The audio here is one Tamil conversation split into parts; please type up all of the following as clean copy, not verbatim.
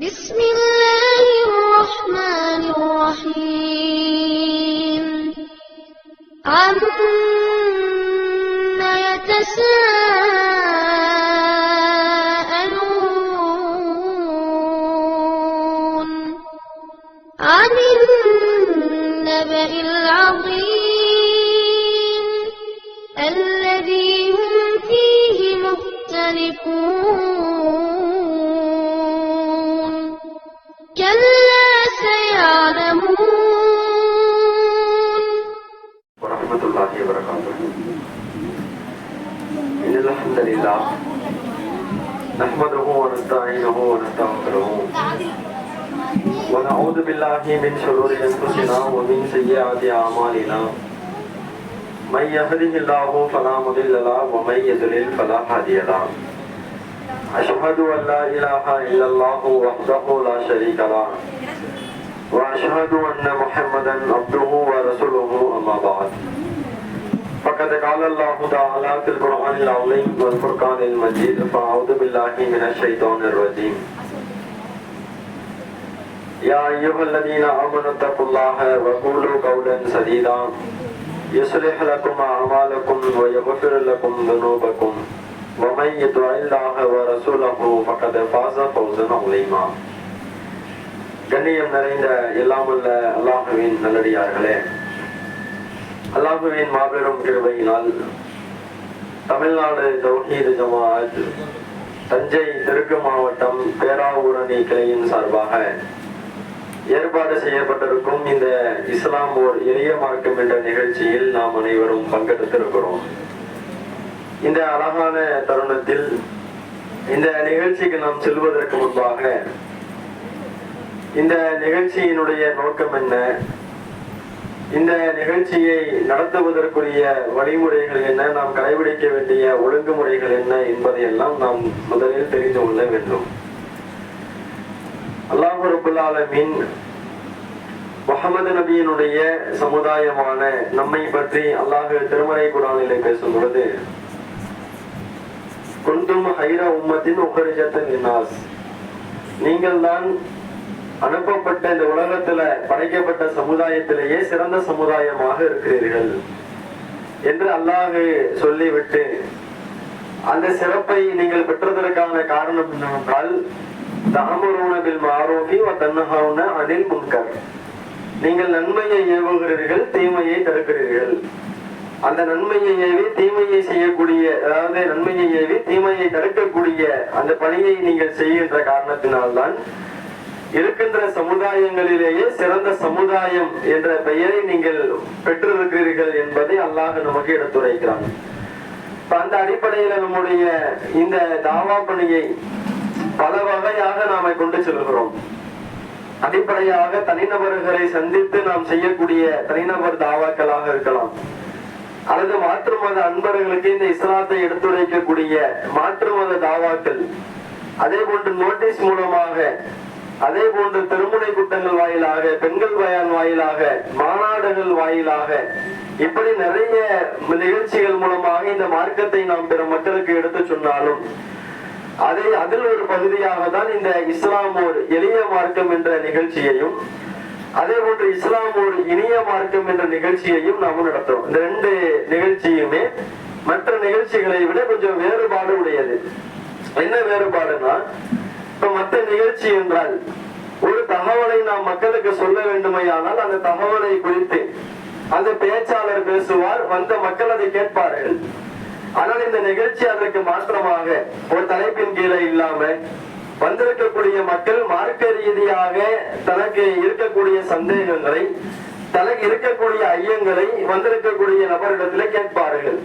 بسم الله الرحمن الرحيم عما يتساءلون عن النبأ العظيم الذي هم فيه مختلفون كلا سيعلمون ورحمة الله وبركاته. إن الحمد لله نحمده ونستعينه ونستغفره ونعوذ بالله من شرور أنفسنا ومن سيئات أعمالنا من يهده الله فلا مضل له ومن يضلل فلا هادي له. أشهد أن لا إله إلا الله وحده لا شريك له وأشهد أن محمدا عبده ورسوله أما بعد فقد قال الله تعالى في القرآن العظيم والفرقان المجيد فأعوذ بالله من الشيطان الرجيم يا أيها الذين آمنوا اتقوا الله وقولوا قولا سديدا يصلح لكم أعمالكم ويغفر لكم ذنوبكم ومن يطع الله ورسوله فقد فاز فوزا عظيما. கண்ணியம் நிறைந்த எல்லாமல்ல அல்லாஹுவின் நல்லடியார்களே, அல்லாஹுவின் மாபெரும் கிருபையினால் தமிழ்நாடு தௌஹீத் ஜமாஅத் தஞ்சை தெற்கு மாவட்டம் பேராவூரணி கிளையின் சார்பாக ஏற்பாடு செய்யப்பட்டிருக்கும் இந்த இஸ்லாம் ஓர் எளிய மார்க்கம் என்ற நிகழ்ச்சியில் நாம் அனைவரும் பங்கெடுத்திருக்கிறோம். இந்த அழகான தருணத்தில் இந்த நிகழ்ச்சிக்கு நாம் செல்வதற்கு முன்பாக இந்த நிகழ்ச்சியினுடைய நோக்கம் என்ன, இந்த நிகழ்ச்சியை நடத்துவதற்குரிய வழிமுறைகள் என்ன, நாம் கடைபிடிக்க வேண்டிய ஒழுங்குமுறைகள் என்ன என்பதையெல்லாம் நாம் முதலில் தெரிந்து கொள்ள வேண்டும். அல்லாஹ் ரப்பல் ஆலமீன் முஹம்மது நபியினுடைய சமுதாயமான நம்மை பற்றி அல்லாஹ் திருமறை குர்ஆனிலே பேசும் பொழுது குந்தும் ஹைர உம்மத்தின் உஹரிஜத்தன் லின்னாஸ், நீங்கள் தான் அனுப்பப்பட்ட இந்த உலகத்துல படைக்கப்பட்ட சமுதாயத்திலேயே சிறந்த சமுதாயமாக இருக்கிறீர்கள் என்று அல்லாஹ் சொல்லிவிட்டு அந்த சிறப்பை நீங்கள் பெற்றதற்கான காரணம் என்னவென்றால் தஅமுருன பில் மஅரூஃபி வ தன்ஹவுன அனில் முன்கர், நீங்கள் நன்மையை ஏவுகிறீர்கள், தீமையை தடுக்கிறீர்கள். அந்த நன்மையை ஏவி தீமையை செய்யக்கூடிய, அதாவது நன்மையை ஏவி தீமையை தடுக்கக்கூடிய அந்த பணியை நீங்கள் செய்கின்ற காரணத்தினால்தான் இருக்கின்ற சமுதாயங்களிலேயே சிறந்த சமுதாயம் என்ற பெயரை நீங்கள் பெற்றிருக்கிறீர்கள் என்பதை அல்லாஹ் நமக்கு எடுத்துரைக்கிறான். அந்த அடிப்படையில நம்முடைய இந்த தாவா பணியை பல வகையாக நாம கொண்டு செல்கிறோம். அடிப்படையாக தனிநபர்களை சந்தித்து நாம் செய்யக்கூடிய தனிநபர் தாவாக்களாக இருக்கலாம், அல்லது மாற்று மத அன்பர்களுக்கு இந்த இஸ்லாத்தை எடுத்துரைக்கக்கூடிய மாற்று மத தாவாக்கள், அதே போன்று நோட்டீஸ் மூலமாக, அதே போன்று திருமுனை கூட்டங்கள் வாயிலாக, பெண்கள் பயான் வாயிலாக, மாநாடுகள் வாயிலாக, இப்படி நிறைய நிகழ்ச்சிகள் மூலமாக இந்த மார்க்கத்தை நாம் பிற மக்களுக்கு எடுத்து சொன்னாலும் அதில் ஒரு பகுதியாக தான் இந்த இஸ்லாம் ஒரு எளிய மார்க்கம் என்ற நிகழ்ச்சியையும், அதே போன்று இஸ்லாம் ஒரு இனிய மார்க்கம் என்ற நிகழ்ச்சியையும் நாம் நடத்துறோம். இந்த ரெண்டு நிகழ்ச்சியுமே மற்ற நிகழ்ச்சிகளை விட கொஞ்சம் வேறுபாடு உடையது. என்ன வேறுபாடுனா, இப்ப மற்ற நிகழ்ச்சி என்றால் ஒரு தகவலை நாம் மக்களுக்கு சொல்ல வேண்டுமையானால் அந்த தகவலை குறித்து அந்த பேச்சாளர் பேசுவார், வந்த மக்கள் அதை கேட்பார்கள். ஆனால் இந்த நிகழ்ச்சி அதற்கு மாற்றமாக ஒரு தலைப்பின் கீழே இல்லாம வந்திருக்கக்கூடிய மக்கள் மார்க்க ரீதியாக தனக்கு இருக்கக்கூடிய சந்தேகங்களை, தனக்கு இருக்கக்கூடிய ஐயங்களை வந்திருக்கக்கூடிய நபரிடத்துல கேட்பார்கள்.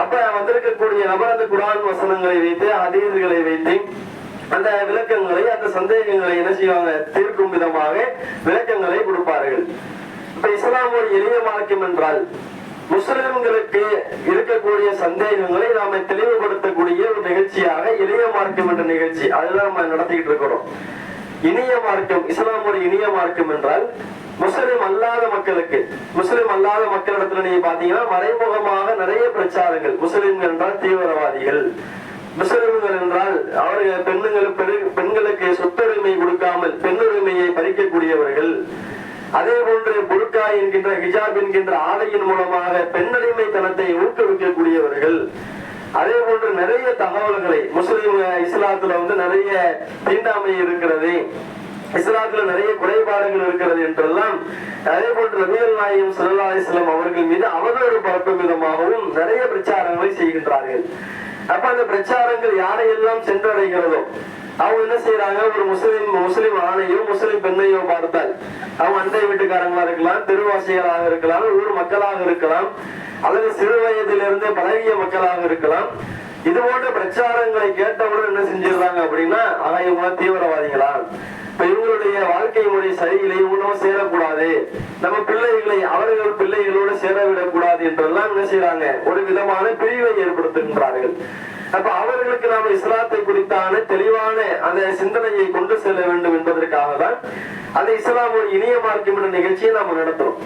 அப்ப வந்திருக்கக்கூடிய நபர் அந்த குர்ஆன் வசனங்களை வைத்து, ஹதீஸ்களை வைத்து அந்த விளக்கங்களை, அந்த சந்தேகங்களை என்ன செய்வாங்க, தீர்க்கும் விதமாக விளக்கங்களை கொடுப்பார்கள். இப்ப இஸ்லாம் ஒரு எளிய மார்க்கம் என்றால் முஸ்லிம்களுக்கு இருக்கக்கூடிய சந்தேகங்களை நாம தெளிவுபடுத்தக்கூடிய ஒரு நிகழ்ச்சியாக எளிய மார்க்கம் என்ற நிகழ்ச்சி அதுதான் நம்ம நடத்திக்கிட்டு இருக்கிறோம். இனிய மார்க்கம், இஸ்லாம் ஒரு இனிய மார்க்கம் என்றால் முஸ்லிம் அல்லாத மக்களுக்கு, முஸ்லிம் அல்லாத மக்களிடத்துல நீங்க பாத்தீங்கன்னா மறைமுகமாக நிறைய பிரச்சாரங்கள், முஸ்லிம்கள் என்றால் தீவிரவாதிகள், முஸ்லிம்கள் என்றால் அவர்கள் பெண்களுக்கு சொத்துரிமை கொடுக்காமல் பெண்ணுரிமையை பறிக்கக்கூடியவர்கள். அதே போன்று புர்கா என்கின்ற ஹிஜாப் என்கின்ற ஆடையின் மூலமாக பெண்ணடிமைத்தனத்தை ஊக்குவிக்கக்கூடியவர்கள். அதே போன்று நிறைய தகவல்களை முஸ்லிம் இஸ்லாத்துல நிறைய தீண்டாமை இருக்கிறது, இஸ்லாத்துல நிறைய குறைபாடுகள் இருக்கிறது என்றெல்லாம் அதே போன்று நபிகள் நாயகம் ஸல்லல்லாஹு அலைஹி வஸல்லம் அவர்கள் மீது அவதூறு பரப்பும் விதமாகவும் நிறைய பிரச்சாரங்களை செய்கின்றார்கள். அப்ப அந்த பிரச்சாரங்கள் யாரையெல்லாம் சென்றடைகிறதோ அவங்க என்ன செய்யறாங்க, ஒரு முஸ்லிம் ஆணையோ முஸ்லிம் பெண்ணையோ பார்த்தால் அவங்க அண்டை வீட்டுக்காரங்களா இருக்கலாம், தெருவாசிகளாக இருக்கலாம், ஊர் மக்களாக இருக்கலாம், அல்லது சிறு வயதிலிருந்து பழகிய மக்களாக இருக்கலாம். இது போன்ற பிரச்சாரங்களை கேட்டவுடன் என்ன செஞ்சிருந்தாங்க அப்படின்னா, ஆனா இவங்க தீவிரவாதிகளா, இப்ப இவங்களுடைய வாழ்க்கை முறை சரியில்லை, இவங்களும் சேரக்கூடாது, நம்ம பிள்ளைகளை அவர்கள் பிள்ளைகளோடு சேரவிடக் கூடாது என்றெல்லாம் என்ன செய்யறாங்க, ஒரு விதமான பிரிவை ஏற்படுத்துகின்றார்கள். அப்ப அவர்களுக்கு நாம இஸ்லாத்தை குறித்தான தெளிவான அந்த சிந்தனையை கொண்டு செல்ல வேண்டும் என்பதற்காக தான் அந்த இஸ்லாம் ஒரு இனிய மார்க்கம் என்ற நிகழ்ச்சியை நாம நடத்துறோம்.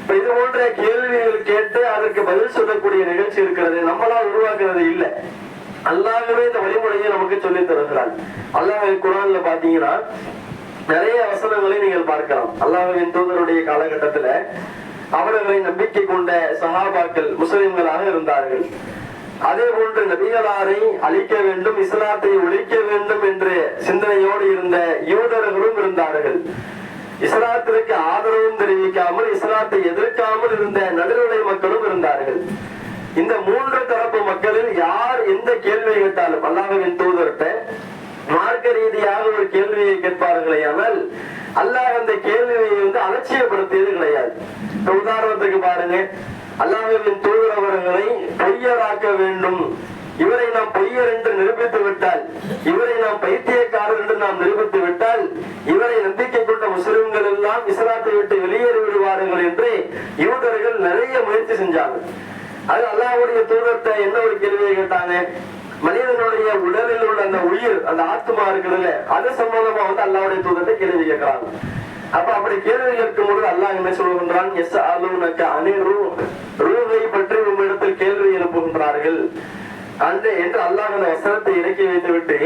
இப்ப இது போன்ற கேள்விகள் கேட்டு அதற்கு பதில் சொல்லக்கூடிய நிகழ்ச்சி இருக்கிறது, நம்மளா உருவாக்குறது இல்லை. அல்லாஹ்வே இந்த வழிமுறையை நமக்கு சொல்லி தருகிறார். அல்லாஹ் குர்ஆன்ல பாத்தீங்கன்னா நிறைய வசனங்களை நீங்கள் பார்க்கலாம். அல்லாஹ்வின் தூதருடைய காலகட்டத்துல அவர்களை நம்பிக்கை கொண்ட சஹாபாக்கள் முஸ்லிம்களாக இருந்தார்கள். அதே போன்று நபிகளாரை அழிக்க வேண்டும், இஸ்லாத்தை ஒழிக்க வேண்டும் என்ற சிந்தனையோடு இருந்த யூதர்களும் இருந்தார்கள். இஸ்லாத்திற்கு ஆதரவும் தெரிவிக்காமல் இஸ்லாத்தை எதிர்க்காமல் இருந்த நடுநிலை மக்களும் இருந்தார்கள். இந்த மூன்று தரப்பு மக்களில் யார் எந்த கேள்வி கேட்டாலும் அல்லாஹ்வின் தூதர்கிட்ட மார்க்க ரீதியாக ஒரு கேள்வியை கேட்பார்களே, ஆனால் அல்லாஹ் அந்த கேள்வியை அலட்சியப்படுத்தியது கிடையாது. உதாரணத்துக்கு பாருங்க, அல்லாஹ்வின் தூதர் அவர்களை பொய்யராக்க வேண்டும், இவரை நாம் பொய்யர் என்று நிரூபித்து விட்டால், இவரை நாம் பைத்தியக்காரர் என்று நாம் நிரூபித்து விட்டால், இவரை நம்பிக்கை கொண்ட முஸ்லிம்கள் எல்லாம் இஸ்லாத்தை விட்டு வெளியேறி விடுவார்கள் என்று யூதர்கள் நிறைய முயற்சி செஞ்சாங்க. அது அல்லாஹ்வுடைய தூதர்கிட்ட என்ன ஒரு கேள்வியை கேட்டாங்க, மனிதனுடைய உடலில் உள்ள அந்த உயிர், அந்த ஆத்மா இருக்குதுல்ல, அது சம்பந்தமா அல்லாஹ்வுடைய தூதர்கிட்ட கேள்வி கேட்கிறாங்க. அப்ப அப்படி கேள்வி கேட்கும் பொழுது அல்லாஹ் என்ன சொல்லுகின்றான், ரூஹை பற்றி உங்களிடத்தில் கேள்வி எழுப்புகின்றார்கள் என்று அல்லாஹ் அந்த வசனத்தை இறக்கி வைத்து விட்டு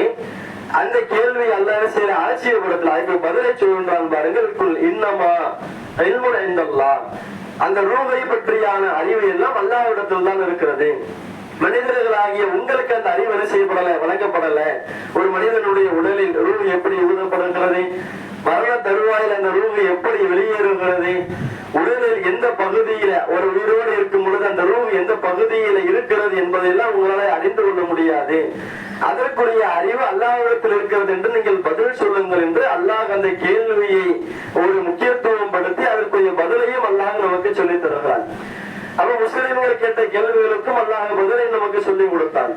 அந்த கேள்வி அல்லாஹ் செய்ய ஆட்சியப்படுத்தல, அதுக்கு பதிலை சொல்கின்றான் பாருங்கள், இன்னமா இல்முன் இந்தல்லாஹ், அந்த ரூஹை பற்றியான அறிவு எல்லாம் அல்லாஹ்விடத்தில் தான் இருக்கிறது. மனிதர்களாகிய உங்களுக்கு அந்த அறிவு என்ன செய்யப்படல, வழங்கப்படல. ஒரு மனிதனுடைய உடலில் ரூஹ் எப்படி ஊதப்படுகிறது, மரண தருவாயில் அந்த ரூஹ் எப்படி வெளியேறுகிறது, உடலில் எந்த பகுதியில ஒரு உயிரோடு இருக்கும் பொழுது அந்த ரூஹ் எந்த பகுதியில இருக்கிறது என்பதெல்லாம் உங்களால அறிந்து கொள்ள முடியாது. அதற்குரிய அறிவு அல்லாஹ்விடத்தில் இருக்கிறது என்று நீங்கள் பதில் சொல்லுங்கள் என்று அல்லாஹ் அந்த கேள்வியை ஒரு முக்கியத்துவம் படுத்தி அதற்குரிய பதிலையும் அல்லாஹ் நமக்கு சொல்லி தருகிறார். அப்ப முஸ்லிம்கள் கேட்ட கேள்விகளுக்கும் அல்லாஹ் பதிலை நமக்கு சொல்லி கொடுத்தான்.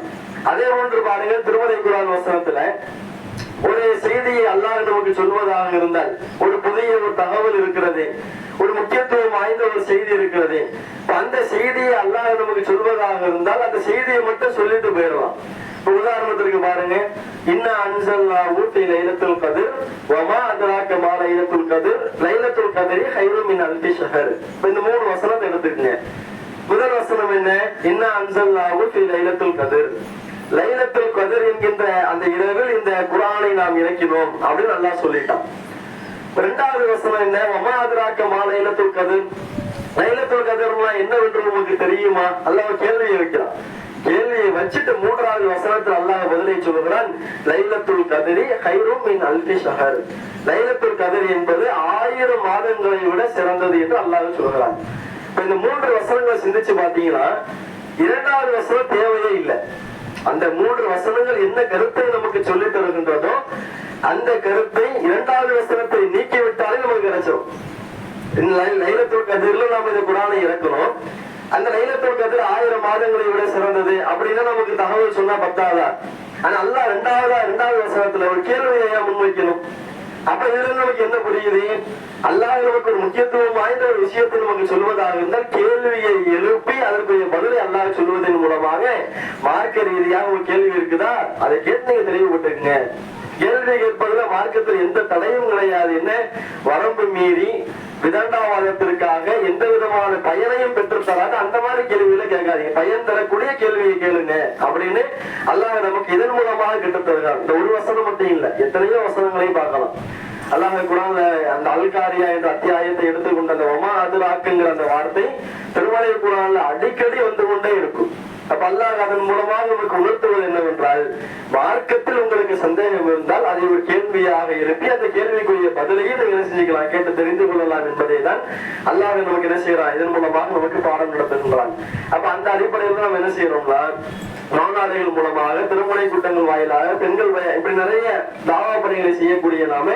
அதே போன்று பாருங்க, திருமலை குர்ஆன் வசனத்துல ஒரு செய்தியை அல்லாஹ் நமக்கு சொல்வதாக இருந்தால், ஒரு புதிய ஒரு தகவல் இருக்கிறது, ஒரு முக்கியத்துவம் வாய்ந்த ஒரு செய்தி இருக்கிறது, அந்த செய்தியை அல்லாஹ் நமக்கு சொல்வதாக இருந்தால் அந்த செய்தியை மட்டும் சொல்லிட்டு போயிடலாம். உதாரணத்திற்கு பாருங்க, இன்னா அன்ஸல்னாஹு ஃபீ லைலத்துல் கத்ர் வமா அத்ராக மா லைலத்துல் கத்ர் லைலத்துல் கத்ரி கைரும் மின் அல்ஃபி ஷஹர். இந்த மூணு வசனத்தை எடுத்துக்கங்க. முதல் வசனம் என்ன, இன்னா அன்ஸல்னாஹு ஃபீ லைலத்துல் கத்ர், லைலத்துல் கத்ர் என்கின்ற அந்த இரவில் இந்த குர்ஆனை நாம் இறக்கினோம் அப்படின்னு அல்லாஹ் சொல்லிட்டான். இரண்டாவது வசனம் என்ன, வமா அத்ராக மா லைலத்துல் கத்ர், லைலத்துல் கத்ர்னா என்னவென்று உங்களுக்கு தெரியுமா, அல்லாஹ் கேள்வியை வைக்கிறான். கேள்வியை வச்சுட்டு மூன்றாவது வசனத்தில் அல்லாஹ் பதிலை சொல்கிறான், லைலத்துல் கத்ரி கைரும் மின் அல்ஃபி ஷஹர், லைலத்துல் கத்ர் என்பது 1000 மாதங்களை விட சிறந்தது என்று அல்லாஹ் சொல்கிறான். இந்த மூன்று வசனங்களை சிந்திச்சு பாத்தீங்கன்னா இரண்டாவது வசனம் தேவையே இல்லை. அந்த மூன்று வசனங்கள் என்ன கருத்தை நமக்கு சொல்லி தருகின்றதோ அந்த கருத்தை இரண்டாவது வசனத்தை நீக்கிவிட்டாலே நமக்கு கிடைச்சிடும். லைலத்துல் கத்ர்ல நாம இந்த குர்ஆனை இறக்கணும், அந்த லைலத்துல் கத்ர் 1000 மாதங்களை விட சிறந்தது அப்படின்னா நமக்கு தகவல் சொன்னா பத்தாதா? ஆனா அல்லாஹ் இரண்டாவது வசனத்துல ஒரு கேள்வியை முன்வைக்கணும். அப்ப இதுல நமக்கு என்ன புரியுது, அல்லாஹ் நமக்கு ஒரு முக்கியத்துவம் வாய்ந்த ஒரு விஷயத்தை நமக்கு சொல்வதாக இருந்தால் கேள்வியை எழுப்பி அதற்குரிய பதிலை அல்லாஹ் சொல்வதன் மூலமாக மார்க்க ரீதியாக ஒரு கேள்வி இருக்குதா அதை கேட்டு நீங்க தெளிவுபட்டுக்குங்க. கேள்வி கேட்பதுல மார்க்கத்தில் எந்த தடையும் கிடையாது. என்ன வரம்பு மீறி விதண்டாவாதத்திற்காக எந்த விதமான பயனையும் பெற்றுத்தராது அந்த மாதிரி கேள்விகளை கேட்காதீங்க. பயன் தரக்கூடிய கேள்வியை கேளுங்க அப்படின்னு அல்லாஹ் நமக்கு இதன் மூலமாக கற்றுத் தருகிறார். இந்த ஒரு வசனம் மட்டும் இல்ல, எத்தனையோ வசனங்களையும் பார்க்கலாம். அல்லாஹ் குர்ஆன்ல அந்த அல்காரியா என்ற அத்தியாயத்தை எடுத்துக்கொண்ட அந்த ஒமா அதுராக்குங்கிற அந்த வார்த்தை திருமலை குர்ஆன்ல அடிக்கடி வந்து கொண்டே இருக்கும். அப்ப அல்லாஹ் அதன் மூலமாக நமக்கு உணர்த்துவது என்னவென்றால், மார்க்கத்தில் உங்களுக்கு சந்தேகம் இருந்தால் அதை ஒரு கேள்வியாக எழுப்பி அந்த கேள்விக்குரிய பதிலையும் நீங்க என்ன செஞ்சுக்கலாம், கேட்டு தெரிந்து கொள்ளலாம் என்பதை தான் அல்லாஹ் நமக்கு என்ன செய்யறான், இதன் மூலமாக நமக்கு பாடம் நடத்துகின்றான். அப்ப அந்த அடிப்படையில் நம்ம என்ன செய்யறோம்னா, நோநாதைகள் மூலமாக, திருமுனை கூட்டங்கள் வாயிலாக, பெண்கள் இப்படி நிறைய தாவா பணிகளை செய்யக்கூடிய நாம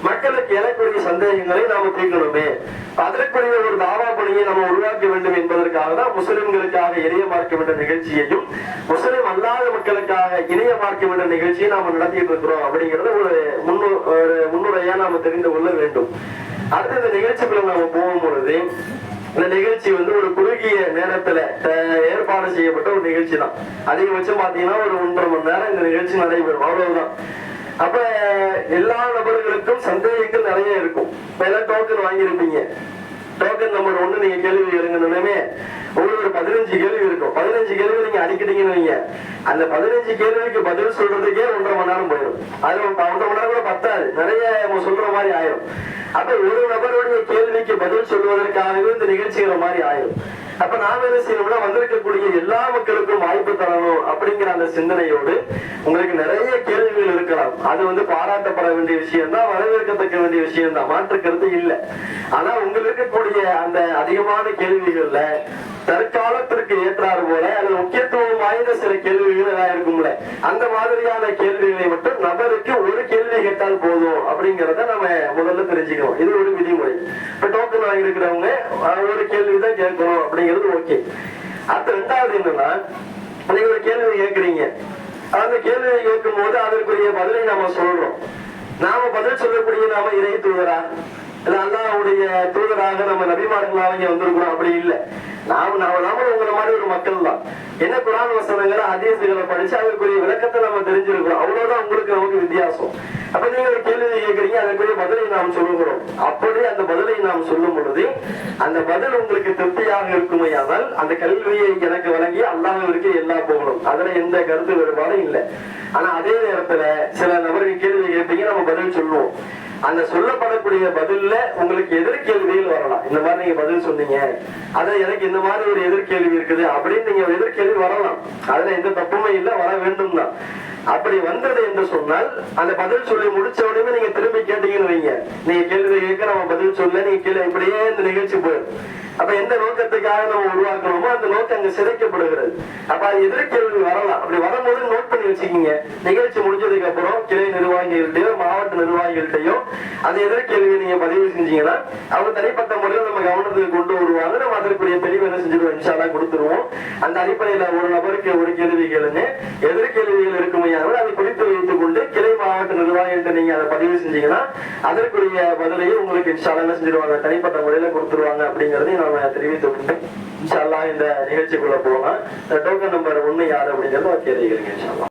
மக்களுக்கு எழக்கூடிய சந்தேகங்களை நாம தீர்க்கணுமே. அதற்குரிய ஒரு தாவா பணியை நம்ம உருவாக்க வேண்டும் என்பதற்காக தான் முஸ்லிம்களுக்காக இணைய மார்க்க என்ற நிகழ்ச்சியையும் முஸ்லிம் அல்லாத மக்களுக்காக இணைய மார்க்க என்ற நிகழ்ச்சியை நாம நடத்திட்டு இருக்கிறோம். அப்படிங்கறத ஒரு முன்னுரையா நாம தெரிந்து கொள்ள வேண்டும். அடுத்த இந்த நிகழ்ச்சிக்குள்ள நாம போகும் பொழுது, இந்த நிகழ்ச்சி வந்து ஒரு குறுகிய நேரத்துல ஏற்பாடு செய்யப்பட்ட ஒரு நிகழ்ச்சி தான். அதிகபட்சம் பாத்தீங்கன்னா ஒரு 1.5 மணி நேரம் இந்த நிகழ்ச்சி நடைபெறும், அவ்வளவுதான். அப்ப எல்லா நபர்களுக்கும் சந்தேகங்கள் நிறைய இருக்கும். இப்ப எல்லாம் டோக்கன் வாங்கியிருப்பீங்க. டோக்கன் நம்பர் 1 நீங்க கேள்வி கேளுங்கன்னு உங்களுக்கு ஒரு 15 கேள்வி இருக்கும். 15 கேள்வி நீங்க அடிக்கிட்டீங்கன்னு வைங்க, அந்த 15 கேள்விக்கு பதில் சொல்றதுக்கே 1.5 மணி நேரம் போயிடும். அது 1.5 மணி நேரம் கூட பத்தாது, நிறைய சொல்ற மாதிரி ஆயிரும். அப்ப ஒரு நபருடைய கேள்விக்கு பதில் சொல்வதற்காகவே இந்த நிகழ்ச்சிகிற மாதிரி ஆயிரும். அப்ப நாம என்ன செய்யணும்னா, வந்திருக்கக்கூடிய எல்லா மக்களுக்கும் வாய்ப்பு தரணும் அப்படிங்கிற அந்த சிந்தனையோடு, உங்களுக்கு நிறைய கேள்விகள் இருக்கலாம், அது வந்து பாராட்டப்பட வேண்டிய விஷயம் தான், வரவேற்கத்தக்க வேண்டிய விஷயம் தான், மாற்று கருத்து இல்லை. ஆனா உங்களுக்கு இருக்கக்கூடிய அந்த அதிகமான கேள்விகள்ல தற்காலத்திற்கு ஏற்றாறு போல அது முக்கியத்துவம் வாய்ந்த சில கேள்விகள் எல்லாம் இருக்கும்ல, அந்த மாதிரியான கேள்விகளை மட்டும் நபருக்கு ஒரு கேள்வி கேட்டால் போதும் அப்படிங்கிறத நம்ம முதல்ல தெரிஞ்சுக்கணும். இது ஒரு விதிமுறை. இப்ப டோக்கன் வாங்கியிருக்கிறவங்க ஒரு கேள்விதான் கேட்கணும் அப்படிங்கிறது ஓகே. அடுத்த 2வது என்னன்னா, நீங்க ஒரு கேள்வி கேட்கறீங்க, அந்த கேள்வியை கேட்கும் போது அதற்குரிய பதிலை நாம சொல்றோம். நாம பதில் சொல்லக்கூடிய நாம இறை தூதரா இல்ல அல்லாஹ்வுடைய தூதராக நம்ம நபிமார்களாக இங்க வந்திருக்கிறோம் அப்படி இல்லை. நாம உங்களை மாதிரி ஒரு மக்கள் தான். என்ன குர்ஆன் வசனங்களை ஹதீஸ்களை படிச்சு அதற்குரிய விளக்கத்தை நம்ம தெரிஞ்சிருக்கிறோம், அவ்வளவுதான் உங்களுக்கு நமக்கு வித்தியாசம். அப்ப நீங்க ஒரு கேள்வி கேட்கறீங்க, அதற்குரிய பதிலை நாம் சொல்லுகிறோம். அப்படி அந்த பதிலை நாம் சொல்லும் பொழுது அந்த பதில் உங்களுக்கு திருப்தியாக இருக்குமையானால் அந்த கல்வியை எனக்கு வழங்கி அல்லாஹ்விற்கு எல்லா போகணும், அதுல எந்த கருத்து வேறுபாடும் இல்லை. ஆனா அதே நேரத்துல சில நபர்கள் கேள்வி கேட்பீங்க, நம்ம பதில் சொல்லுவோம். அந்த சொல்லப்படக்கூடிய பதில்ல உங்களுக்கு எதிர்கேள்விகள் வரலாம். இந்த மாதிரி நீங்க பதில் சொன்னீங்க, அத எனக்கு இந்த மாதிரி ஒரு எதிர்கேள்வி இருக்குது அப்படின்னு நீங்க எதிர்கேள்வி வரலாம், அதுல எந்த தப்புமே இல்லை, வர வேண்டும் தான். அப்படி வந்தது என்று சொன்னால் அந்த பதில் சொல்லி முடிச்ச உடனே நீங்க திரும்பி கேட்டீங்கன்னு வைங்க, நீங்க கேள்வி கேட்க நம்ம பதில் சொல்ல நீங்க கேள்வி இப்படியே இந்த நிகழ்ச்சி போயிடும். அப்ப எந்த நோக்கத்துக்காக நம்ம உருவாக்கணுமோ அந்த நோக்கம் அங்க சிதைக்கப்படுகிறது. அப்ப அது எதிர்கேள்வி வரலாம். அப்படி வரும்போது நோட் பண்ணி வச்சுக்கீங்க. நிகழ்ச்சி முடிஞ்சதுக்கு அப்புறம் கிளை நிர்வாகிகள்கிட்டயோ மாவட்ட நிர்வாகிகள்கிட்டயோ அந்த எதிர்கேள்வியை நீங்க பதிவு செஞ்சீங்கன்னா அவங்க தனிப்பட்ட முறையில் நம்ம கவனத்துக்கு கொண்டு வருவாங்க. நம்ம அதற்குரிய தெளிவு என்ன செஞ்சிருவோம், இன்ஷா அல்லாஹ் கொடுத்துருவோம். அந்த அடிப்படையில ஒரு நபருக்கு ஒரு கேள்வி கேளுங்க, எதிர்கேள்விகள் இருக்குமையானால் அதை குறித்து வைத்துக் கொண்டு கிளை மாவட்ட நிர்வாகிகள்கிட்ட நீங்க அதை பதிவு செஞ்சீங்கன்னா அதற்குரிய பதிலையும் உங்களுக்கு இன்ஷா அல்லாஹ் என்ன செஞ்சிருவாங்க, தனிப்பட்ட முறையில கொடுத்துருவாங்க அப்படிங்கறதையும் நாம தெரிவித்துக் கொண்டு இன்ஷா அல்லாஹ் இந்த நிகழ்ச்சிக்குள்ள போகலாம். டோக்கன் நம்பர் 1 யாரு அப்படிங்கறத கேள்விக்கிறீங்க இன்ஷா அல்லாஹ்.